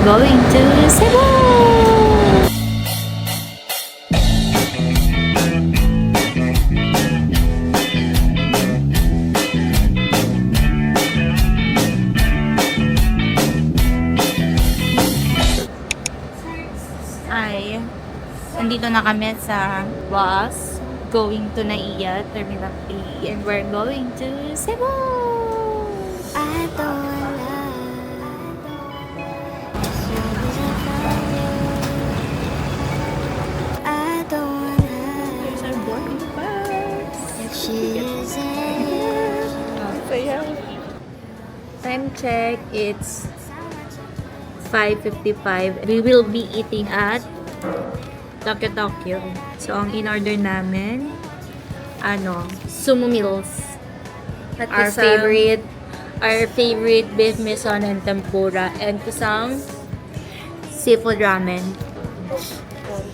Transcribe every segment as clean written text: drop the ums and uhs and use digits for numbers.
going to Cebu! Nandito na kami sa bus going to Naiya Terminal 3 and we're going to Cebu. There's our boarding pass. Time check, it's 5:55. We will be eating at Tokyo. So, ang in-order namin, Sumo Meals. Our favorite beef miso and tempura. And kusang seafood ramen.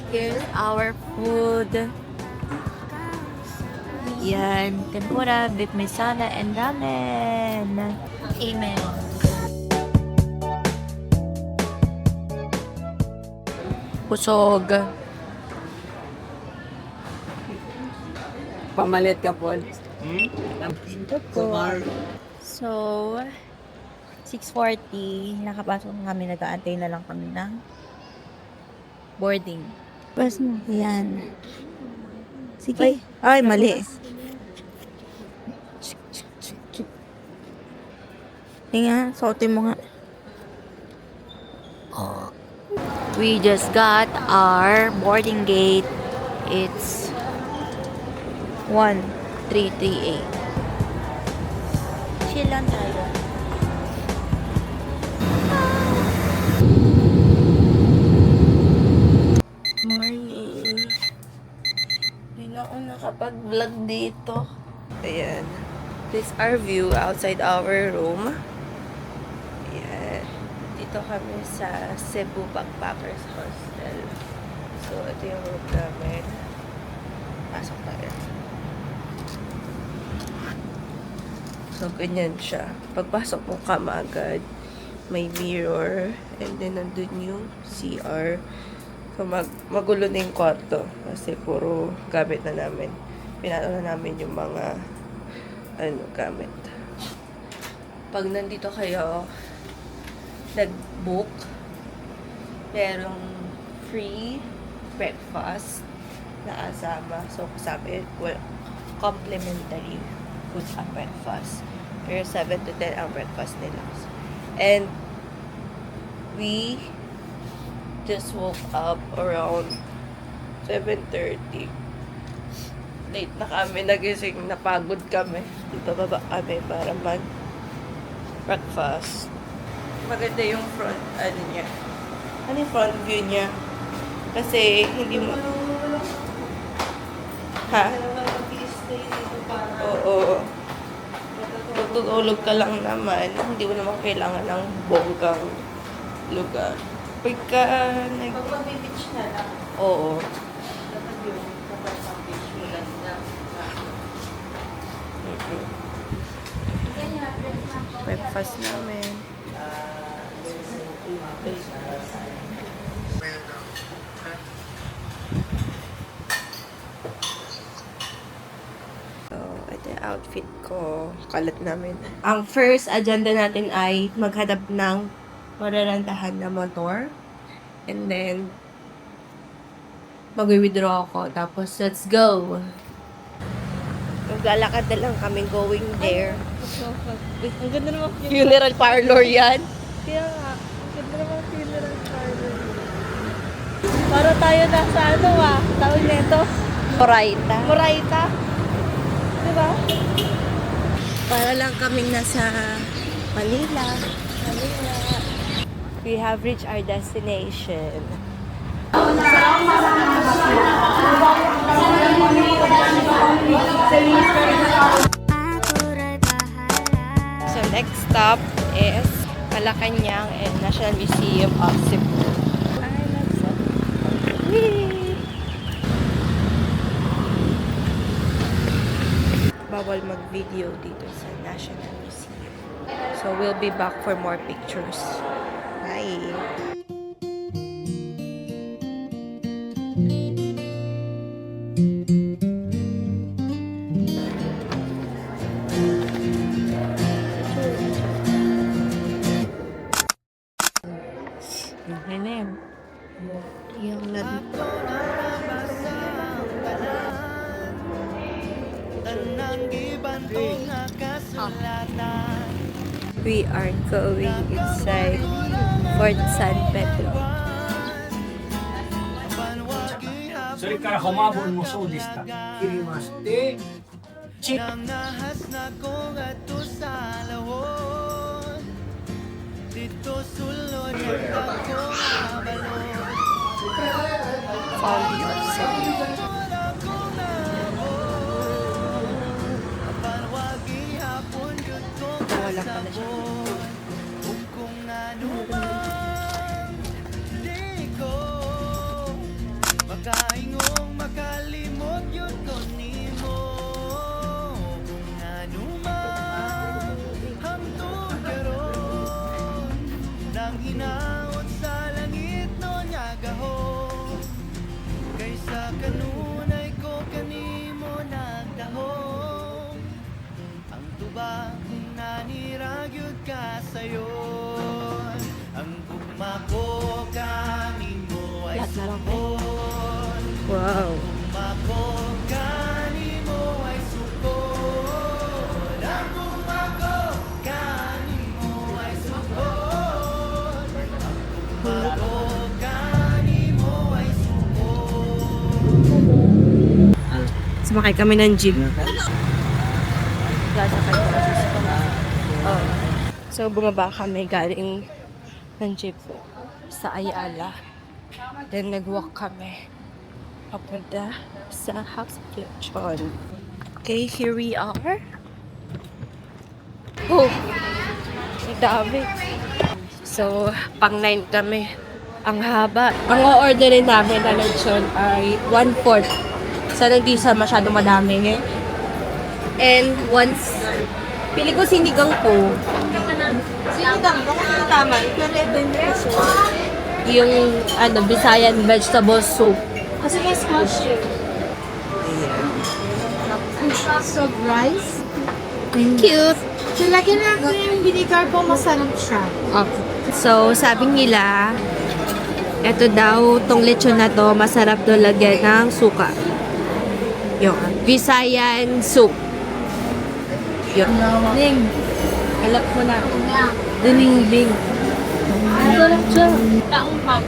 Here's our food. Yan. Tempura, beef miso and ramen. Amen. Pusog. Pamalit ka, Paul. So, 6:40, nakapasok na kami, nag-aantay na lang kami ng boarding. Pas mo. Yan. Sige. Ay, mali. Nga, suotin mo nga. We just got our boarding gate. It's 1338. Chill lang tayo. Morning. Hindi na ako nakapag-vlog dito. Ayan. This is our view outside our room. Ayan. Dito kami sa Cebu Backpackers Hostel. So, ito yung room namin. Pasok tayo. So, ganyan siya. Pagpasok mo kama agad, may mirror, and then nandun yung CR. So, magulo na yung kwarto. Kasi puro gamit na namin. Pinalo na namin yung mga gamit. Pag nandito kayo, nag-book, merong free breakfast na kasama. So, sabi, well, complimentary food and breakfast. Pero 7 to 10 ang breakfast nila. And we just woke up around 7:30. Late na kami nagising, napagod kami. Dito baba kami para mag-breakfast. Maganda yung front, niya. Ano yung front view niya? Kasi hindi mo... Ha? Oo. Tutulog ka lang naman. Hindi mo naman kailangan ng bonggang lugar. Pagka Mag-beach na lang. Oo. Dapat yung kapag beach mo lang na. Breakfast namin. Ito yung outfit ko. Kalat namin. Ang first agenda natin ay maghanap ng mararantahan na motor. And then, mag-withdraw ako. Tapos, let's go! Maglalakad na lang kami going there. Ang ganda naman Funeral parlor yan. Kaya nga, ang ganda naman funeral parlor. Para tayo nasa tawag nito? Moraita. Diba? Para lang kaming nasa Manila. We have reached our destination. So next stop is Malacanang and National Museum of Cebu. Bawal mag-video dito sa National Museum. So we'll be back for more pictures. Bye! Yan na yan. Yung lado. We are going inside Fort San Pedro. それからハマボンもそうでした切りましてチッ Folly of Sin. Wala pala siya. Makaingong makalimot yun ko nimo kung ano man hamtong karon nang hinaot sa langit no niya gahon kaysa kanunay ko kanimo nagdahon ang tubang naniragyod ka sayon ang gugma ko kanimo ay Lahat na lang. sabon. Wow. Sumakay kami ng jeep. Sasakay ko kasi oh. So, bumaba kami galing ng jeep sa Ayala. Then, nag-walk kami papunta sa House of Lechon. Okay, here we are. Oh! Ang dami. So, pang-9 kami. Ang haba. Ang o-orderin namin na lechon ay 1/4. Sana hindi sa masyado madami. And once, pili ko sinigang ko. Sinigang ko kung tama. Yung Visayan vegetable soup. Kasi may squash yun. So, rice. Cute. So, lagyan natin yung vinegar po, masarap siya. Okay. So, sabi nila, eto daw, tong lechon na to, masarap daw lagyan ng suka. Yung Visayan soup. Yun. Ning. Alam ko na. Dining-ding. Masarap siya. Taong pang.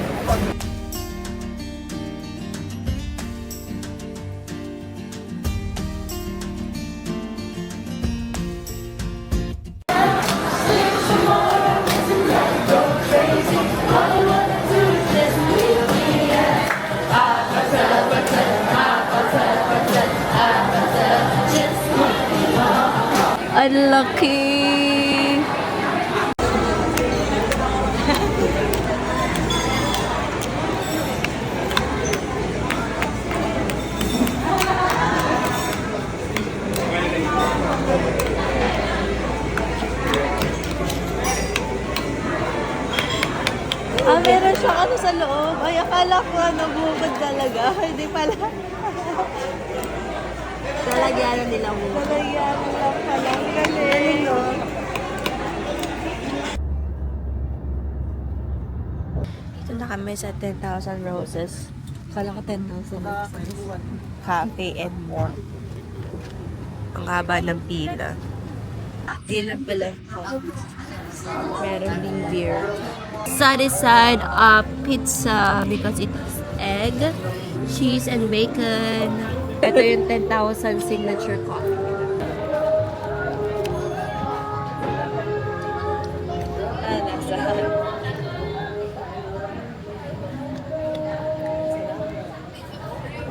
Unlucky. Meron siyang ano sa loob. Ay, akala ko bukod talaga. Hindi pala. Talagyan nila mo. Talagyan nila pala. Galing, no? Dito na kami sa 10,000 Roses. Kala ko 10,000 Roses. Cafe and more. Ang haba ng pila. Di lang pala. Meron ding beer. Side pizza because it has egg, cheese, and bacon. Ito yung 10,000 signature coffee.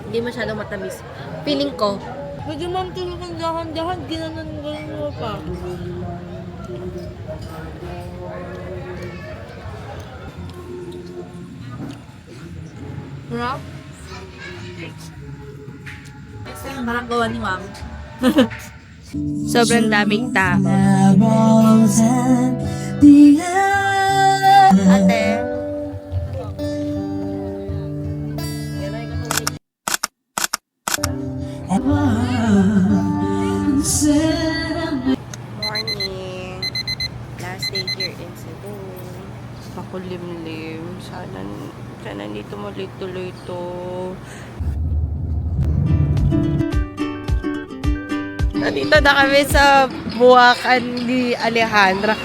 Hindi masyadong matamis. Feeling ko, pwede mong tulog ng dahan-dahan, ginanon mo pa. Rock? Parang gawa ni Ma'am. Sobrang daming tao. Ate. Morning. Last day here in Cebu. Pakulim makulimlim. Sana dito tuloy to. Nandito na kami sa buwakan ni Alejandra.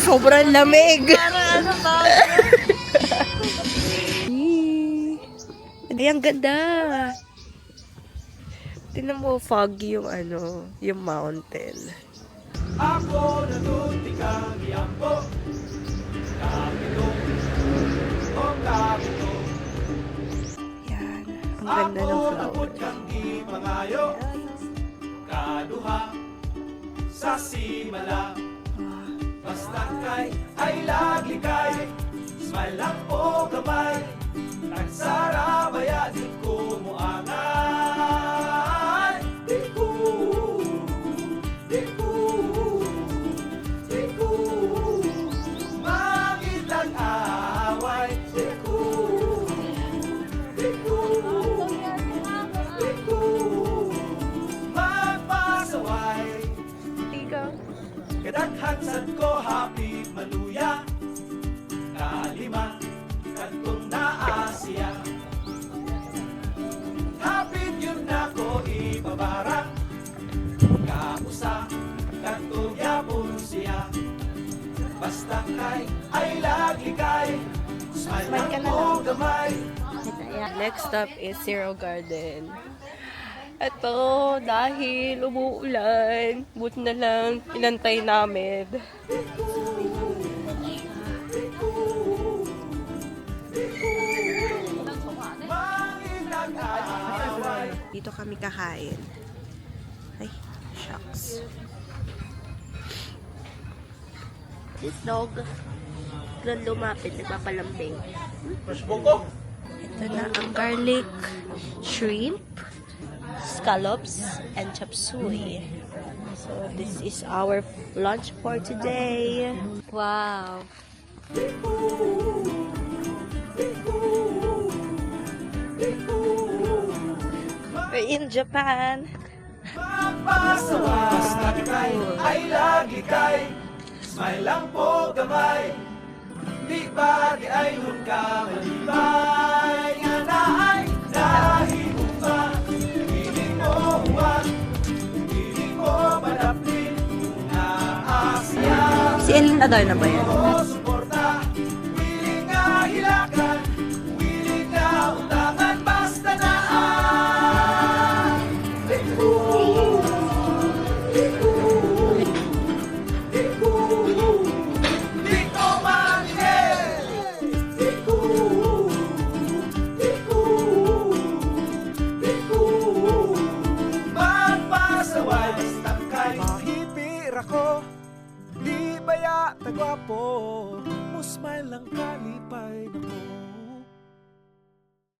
Sobrang lamig. Ano ba? Ay, ang ganda. Tingnan mo, foggy yung yung mountain. Ako natuti kang iampo. Kapitong, o kapitong. Yan. Ang ganda ng Ako flower. nabot kang di mangayo. Kaduha sa simala. Basta kay ay laglikay. Smile lang o gamay. Nagsara baya di ko mo angay. Di ko Mangitang away. Di ko magpasaway. Ikaw. Kadaghan sad ko hapit maluya. Kalima kadtong naasiya. Hapit yun ako ibabarang. Kausa kadtong yapon siya. Basta kay ay laglikay. Smile lang ko gamay. Next stop is Zero Garden. Ito, dahil umuulan, buti na lang inantay namin. Mangitang away. Dito kami kakain. Ay, shucks. Dog. Doon lumapit, nagpapalambing. Ito na ang garlic shrimp, scallops, and chop suey. So, this is our lunch for today. Wow. We're in Japan. Magpasaway. Basta kay ay laglikay. Smile lang po gamay. Di ba di ay nun ka malibay. Nga na ay nahimong ba. Piling mo huwag. Piling mo padapin. Na asya. Si Elena daw na ba yan? O suporta. Piling nga hilakan. Piling nga utangan. Basta na ako, di baya tagwapo, mo smile lang kalipay na ko.